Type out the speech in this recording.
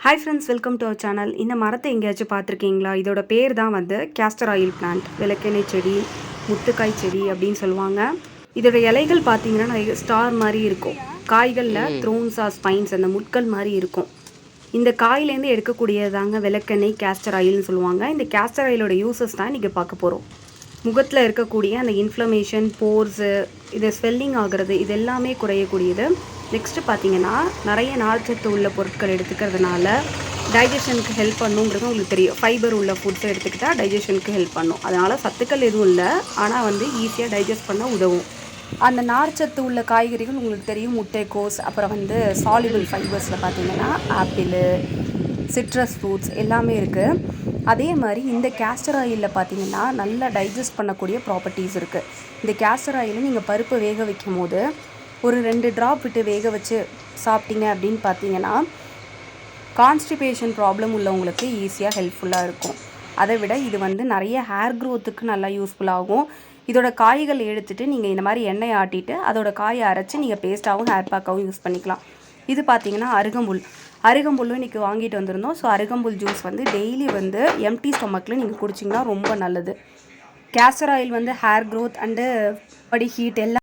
Hi friends, welcome to our channel. இந்த மரத்தை எங்கேயாச்சும் பார்த்துருக்கீங்களா? இதோட பேர் தான் வந்து கேஸ்டர் ஆயில் பிளான்ட், விளக்கெண்ணெய் செடி, முத்துக்காய் செடி அப்படின்னு சொல்லுவாங்க. இதோட இலைகள் பார்த்தீங்கன்னா நிறைய ஸ்டார் மாதிரி இருக்கும். காய்களில் த்ரோன்ஸா ஸ்பைன்ஸ் அந்த முட்கள் மாதிரி இருக்கும். இந்த காயிலேருந்து எடுக்கக்கூடியதாங்க விளக்கெண்ணெய் கேஸ்டர் ஆயில்னு சொல்லுவாங்க. இந்த கேஸ்டர் ஆயிலோட யூசஸ் தான் இன்றைக்கி பார்க்க போகிறோம். முகத்தில் இருக்கக்கூடிய அந்த இன்ஃப்ளமேஷன், போர்ஸு, இது ஸ்வெல்லிங் ஆகிறது, இது எல்லாமே குறையக்கூடியது. நெக்ஸ்ட்டு பார்த்தீங்கன்னா நிறைய நார்ச்சத்து உள்ள பொருட்கள் எடுத்துக்கிறதுனால டைஜஷனுக்கு ஹெல்ப் பண்ணுங்கிறது உங்களுக்கு தெரியும். ஃபைபர் உள்ள ஃபுட்ஸை எடுத்துக்கிட்டால் டைஜஷனுக்கு ஹெல்ப் பண்ணும். அதனால் சத்துக்கள் எதுவும் இல்லை, ஆனால் வந்து ஈஸியாக டைஜஸ்ட் பண்ண உதவும். அந்த நார்ச்சத்து உள்ள காய்கறிகள் உங்களுக்கு தெரியும். முட்டைக்கோஸ், அப்புறம் வந்து சாலிபிள் ஃபைபர்ஸில் பார்த்தீங்கன்னா ஆப்பிள், சிட்ரஸ் ஃப்ரூட்ஸ் எல்லாமே இருக்குது. அதே மாதிரி இந்த கேஸ்டர் ஆயிலில் பார்த்தீங்கன்னா நல்லா டைஜஸ்ட் பண்ணக்கூடிய ப்ராப்பர்ட்டிஸ் இருக்குது. இந்த கேஸ்டர் ஆயிலை நீங்கள் பருப்பு வேக வைக்கும் போது ஒரு 2 ட்ராப் விட்டு வேக வச்சு சாப்பிட்டீங்க அப்படின்னு பார்த்தீங்கன்னா கான்ஸ்டிபேஷன் ப்ராப்ளம் உள்ளவங்களுக்கு ஈஸியாக ஹெல்ப்ஃபுல்லாக இருக்கும். அதை விட இது வந்து நிறைய ஹேர் க்ரோத்துக்கு நல்லா யூஸ்ஃபுல்லாகும். இதோட காய்கள் எடுத்துகிட்டு நீங்கள் இந்த மாதிரி எண்ணெய் ஆட்டிட்டு அதோட காயை அரைச்சி நீங்கள் பேஸ்ட்டாகவும் ஹேர் பேக்காகவும் யூஸ் பண்ணிக்கலாம். இது பார்த்தீங்கன்னா அருகம்புல்லும் இன்றைக்கி வாங்கிட்டு வந்திருந்தோம். ஸோ அருகம்புல் ஜூஸ் வந்து டெய்லி வந்து எம்டி ஸ்டொமக்கில் நீங்கள் குடிச்சிங்கன்னா ரொம்ப நல்லது. கேஸ்டர் ஆயில் வந்து hair growth and body heat எல்லாம்